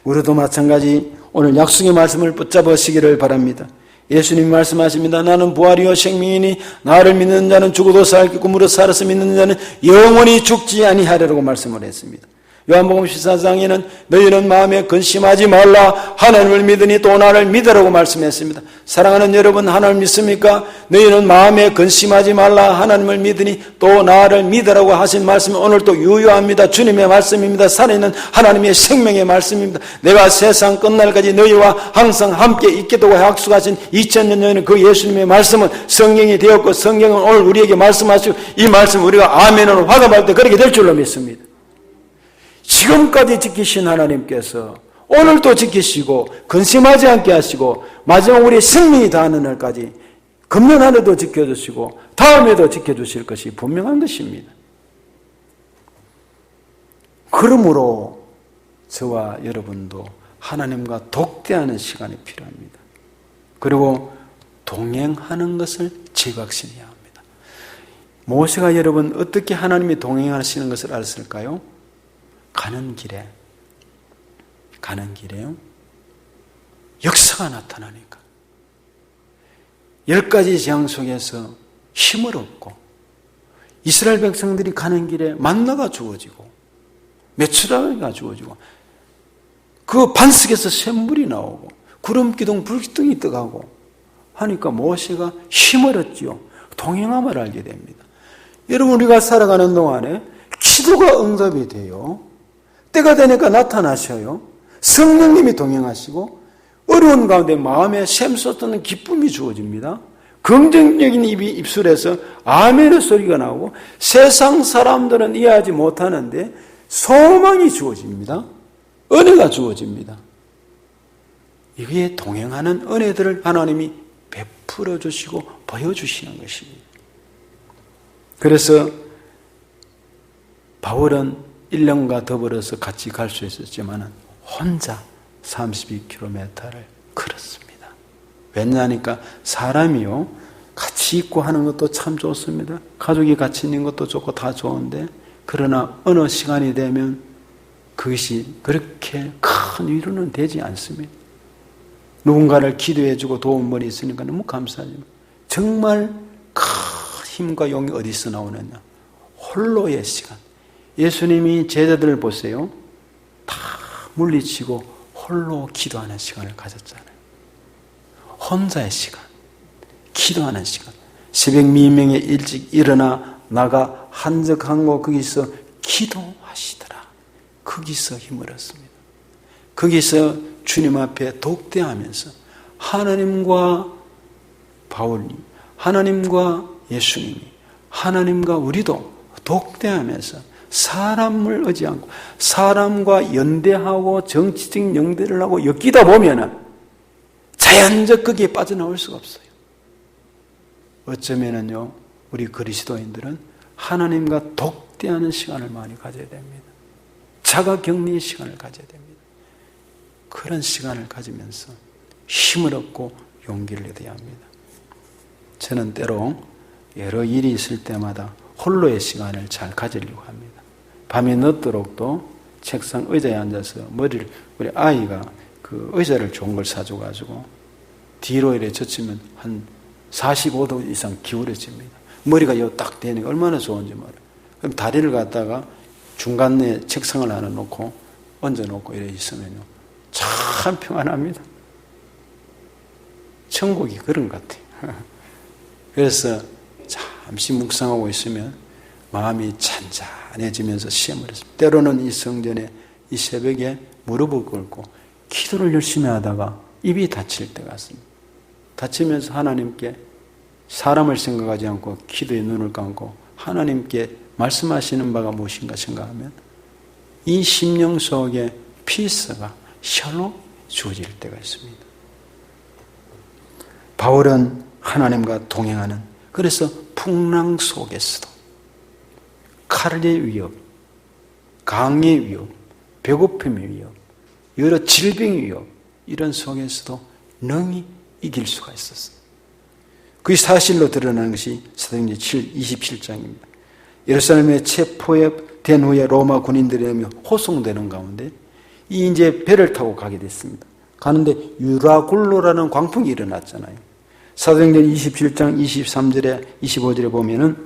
우리도 마찬가지 오늘 약속의 말씀을 붙잡으시기를 바랍니다. 예수님이 말씀하십니다. 나는 부활이요 생명이니 나를 믿는 자는 죽어도 살겠고 무릇 살아서 믿는 자는 영원히 죽지 아니하리라고 말씀을 했습니다. 요한복음 14장에는 너희는 마음에 근심하지 말라, 하나님을 믿으니 또 나를 믿으라고 말씀했습니다. 사랑하는 여러분, 하나님을 믿습니까? 너희는 마음에 근심하지 말라, 하나님을 믿으니 또 나를 믿으라고 하신 말씀이 오늘도 유효합니다. 주님의 말씀입니다. 살아있는 하나님의 생명의 말씀입니다. 내가 세상 끝날까지 너희와 항상 함께 있겠다고 약속하신 2000년 전에 그 예수님의 말씀은 성경이 되었고 성경은 오늘 우리에게 말씀하시고 이 말씀 우리가 아멘으로 화답할 때 그렇게 될 줄로 믿습니다. 지금까지 지키신 하나님께서 오늘도 지키시고 근심하지 않게 하시고 마지막 우리의 생명이 다하는 날까지 금년 한 해도 지켜주시고 다음에도 지켜주실 것이 분명한 것입니다. 그러므로 저와 여러분도 하나님과 독대하는 시간이 필요합니다. 그리고 동행하는 것을 지각신해야 합니다. 모세가 여러분 어떻게 하나님이 동행하시는 것을 알았을까요? 가는 길에요. 역사가 나타나니까 10가지 재앙 속에서 힘을 얻고 이스라엘 백성들이 가는 길에 만나가 주어지고 메추라기가 주어지고 그 반석에서 샘물이 나오고 구름기둥 불기둥이 떠가고 하니까 모세가 힘을 얻지요. 동행함을 알게 됩니다. 여러분, 우리가 살아가는 동안에 기도가 응답이 돼요. 때가 되니까 나타나셔요. 성령님이 동행하시고 어려운 가운데 마음에 샘솟는 기쁨이 주어집니다. 긍정적인 입술에서 아멘의 소리가 나오고 세상 사람들은 이해하지 못하는데 소망이 주어집니다. 은혜가 주어집니다. 이게 동행하는 은혜들을 하나님이 베풀어 주시고 보여주시는 것입니다. 그래서 바울은 1년과 더불어서 같이 갈 수 있었지만 혼자 32km를 걸었습니다. 왜냐하니까 사람이요, 같이 있고 하는 것도 참 좋습니다. 가족이 같이 있는 것도 좋고 다 좋은데 그러나 어느 시간이 되면 그것이 그렇게 큰 위로는 되지 않습니다. 누군가를 기도해주고 도움머리 있으니까 너무 감사하지만 정말 큰 힘과 용이 어디서 나오느냐? 홀로의 시간. 예수님이 제자들을 보세요. 다 물리치고 홀로 기도하는 시간을 가졌잖아요. 혼자의 시간, 기도하는 시간. 새벽 미명에 일찍 일어나 나가 한적한 곳 거기서 기도하시더라. 거기서 힘을 얻습니다. 거기서 주님 앞에 독대하면서 하나님과 바울이, 하나님과 예수님이, 하나님과 우리도 독대하면서 사람을 의지 않고 사람과 연대하고 정치적 연대를 하고 엮이다 보면 자연적 거기에 빠져나올 수가 없어요. 어쩌면은요, 우리 그리스도인들은 하나님과 독대하는 시간을 많이 가져야 됩니다. 자가 격리의 시간을 가져야 됩니다. 그런 시간을 가지면서 힘을 얻고 용기를 얻어야 합니다. 저는 때로 여러 일이 있을 때마다 홀로의 시간을 잘 가지려고 합니다. 밤이 늦도록도 책상 의자에 앉아서 우리 아이가 그 의자를 좋은 걸 사줘가지고 뒤로 이래 젖히면 한 45도 이상 기울어집니다. 머리가 요 딱 되니까 얼마나 좋은지 말이에요. 그럼 다리를 갖다가 중간에 책상을 하나 놓고 얹어놓고 이래 있으면요. 참 평안합니다. 천국이 그런 것 같아요. 그래서 잠시 묵상하고 있으면 마음이 잔잔해지면서 시험을 했습니다. 때로는 이 성전에 이 새벽에 무릎을 꿇고 기도를 열심히 하다가 입이 다칠 때가 있습니다. 다치면서 하나님께 사람을 생각하지 않고 기도에 눈을 감고 하나님께 말씀하시는 바가 무엇인가 생각하면 이 심령 속에 피스가 샬롬 주어질 때가 있습니다. 바울은 하나님과 동행하는, 그래서 풍랑 속에서도 칼의 위협, 강의 위협, 배고픔의 위협, 여러 질병의 위협, 이런 속에서도 능히 이길 수가 있었어요. 그 사실로 드러나는 것이 사도행전 27장입니다. 예루살렘에 체포된 후에 로마 군인들에 의해 호송되는 가운데 이 이제 배를 타고 가게 됐습니다. 가는데 유라굴로라는 광풍이 일어났잖아요. 사도행전 27장 23절에 25절에 보면은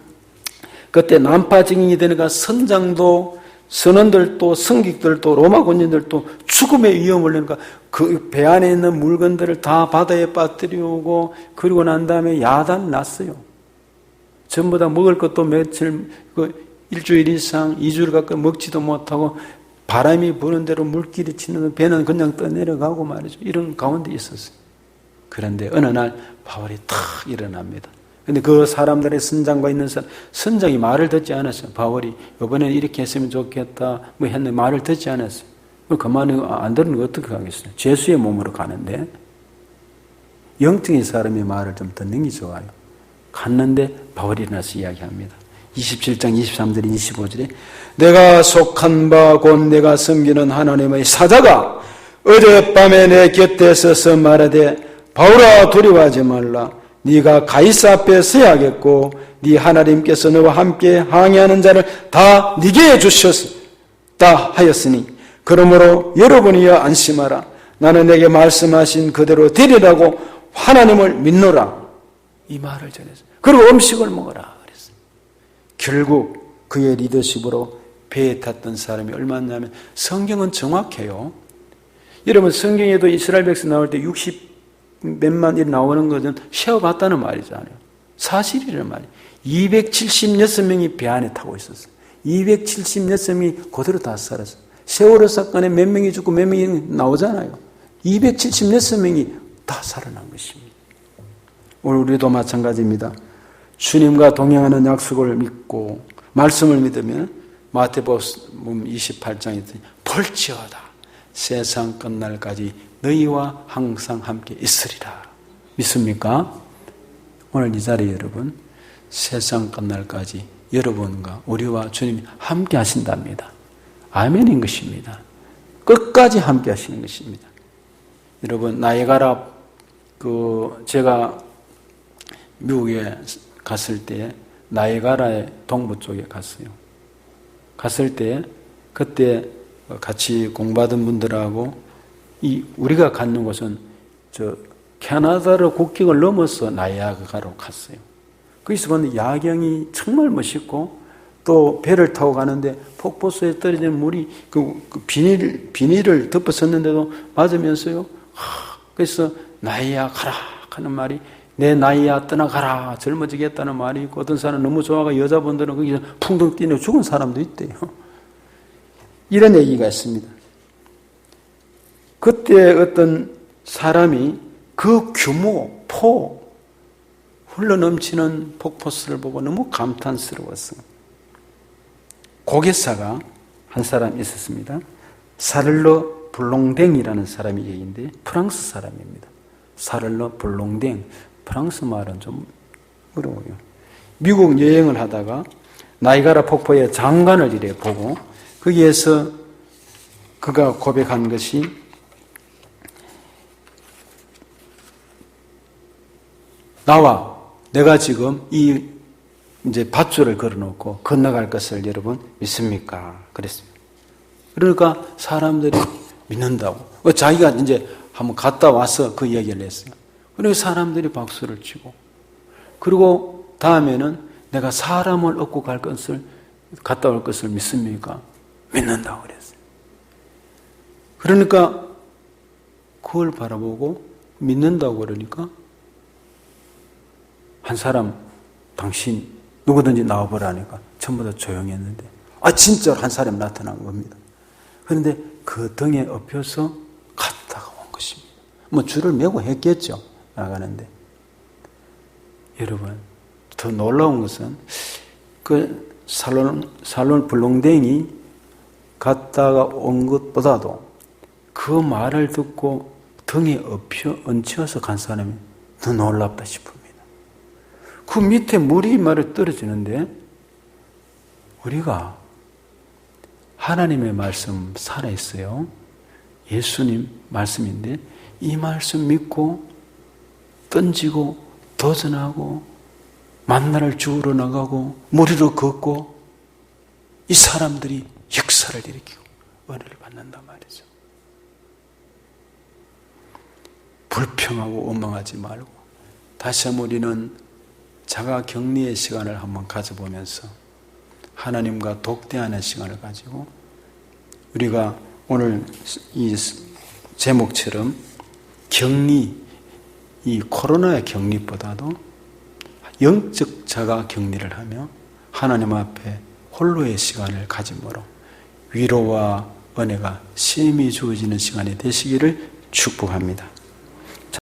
그때 난파 증인이 되니까 선장도 선원들도 성직들도 로마 군인들도 죽음의 위험을 내니까 그 배 안에 있는 물건들을 다 바다에 빠뜨리고 그리고 난 다음에 야단 났어요. 전부 다 먹을 것도 며칠, 일주일 이상, 2주를 가까이 먹지도 못하고 바람이 부는 대로 물길이 치는 배는 그냥 떠내려가고 말이죠. 이런 가운데 있었어요. 그런데 어느 날 바울이 탁 일어납니다. 근데 그 사람들의 선장과 있는 선장이 말을 듣지 않았어요. 바울이 이번엔 이렇게 했으면 좋겠다 뭐 했는데 말을 듣지 않았어요. 그만은 안 들은 거 어떻게 하겠어요? 죄수의 몸으로 가는데 영적인 사람의 말을 좀 듣는 게 좋아요. 갔는데 바울이 일어나서 이야기합니다. 27장 23절 25절에 내가 속한 바 곧 내가 섬기는 하나님의 사자가 어젯밤에 내 곁에 서서 말하되 바울아 두려워하지 말라. 네가 가이사 앞에 서야겠고 네 하나님께서 너와 함께 항해하는 자를 다 네게 주셨다 하였으니 그러므로 여러분이여 안심하라. 나는 내게 말씀하신 그대로 되리라고 하나님을 믿노라. 이 말을 전했어요. 그리고 음식을 먹어라 그랬어요. 결국 그의 리더십으로 배에 탔던 사람이 얼마냐면 성경은 정확해요. 여러분 성경에도 이스라엘 백성 나올 때 60 몇만이 나오는 것은 세어봤다는 말이잖아요. 사실이란 말이에요. 276명이 배 안에 타고 있었어요. 276명이 그대로 다 살았어요. 세월호 사건에 몇 명이 죽고 몇 명이 나오잖아요. 276명이 다 살아난 것입니다. 오늘 우리도 마찬가지입니다. 주님과 동행하는 약속을 믿고 말씀을 믿으면 마태복음 28장에 볼지어다 세상 끝날까지 너희와 항상 함께 있으리라. 믿습니까? 오늘 이 자리에 여러분 세상 끝날까지 여러분과 우리와 주님이 함께 하신답니다. 아멘인 것입니다. 끝까지 함께 하시는 것입니다. 여러분 나이가라 제가 미국에 갔을 때 나이가라의 동부 쪽에 갔어요. 갔을 때 그때 같이 공부하던 분들하고 우리가 갖는 곳은 캐나다로 국경을 넘어서 나이아가라로 갔어요. 거기서 보는데 야경이 정말 멋있고 또 배를 타고 가는데 폭포수에 떨어지는 물이 비닐을 덮어섰는데도 맞으면서요. 그래서 나이야 가라 하는 말이 내 나이야 떠나가라 젊어지겠다는 말이 있고 어떤 사람은 너무 좋아가 여자분들은 거기서 풍덩 뛰며 죽은 사람도 있대요. 이런 얘기가 있습니다. 그때 어떤 사람이 그 규모, 흘러넘치는 폭포수를 보고 너무 감탄스러웠어요. 고개사가 한 사람 있었습니다. 사를러 블롱댕이라는 사람이 얘기인데 프랑스 사람입니다. 사를러 블롱댕. 프랑스 말은 좀 어려워요. 미국 여행을 하다가 나이가라 폭포의 장관을 이래 보고 거기에서 그가 고백한 것이 나와. 내가 지금 이 이제 밧줄을 걸어놓고 건너갈 것을 여러분 믿습니까? 그랬습니다. 그러니까 사람들이 믿는다고. 자기가 이제 한번 갔다 와서 그 이야기를 했어요. 그리고 사람들이 박수를 치고, 그리고 다음에는 내가 사람을 얻고 갔다 올 것을 믿습니까? 믿는다고 그랬어요. 그러니까 그걸 바라보고 믿는다고 그러니까 한 사람, 당신 누구든지 나와보라니까 전부 다 조용했는데, 진짜로 한 사람이 나타난 겁니다. 그런데 그 등에 엎여서 갔다가 온 것입니다. 뭐 줄을 메고 했겠죠, 나가는데. 여러분, 더 놀라운 것은 그 살론 불롱댕이 갔다가 온 것보다도 그 말을 듣고 등에 얹혀서 간 사람이 더 놀랍다 싶습니다. 그 밑에 물이 말을 떨어지는데, 우리가 하나님의 말씀 살아있어요. 예수님 말씀인데 이 말씀 믿고 던지고 도전하고 만나를 주우러 나가고 무리로 걷고 이 사람들이 역사를 일으키고 은혜를 받는단 말이죠. 불평하고 원망하지 말고 다시 한번 우리는 자가 격리의 시간을 한번 가져보면서 하나님과 독대하는 시간을 가지고 우리가 오늘 이 제목처럼 격리, 이 코로나의 격리보다도 영적 자가 격리를 하며 하나님 앞에 홀로의 시간을 가짐으로 위로와 은혜가 심히 주어지는 시간이 되시기를 축복합니다.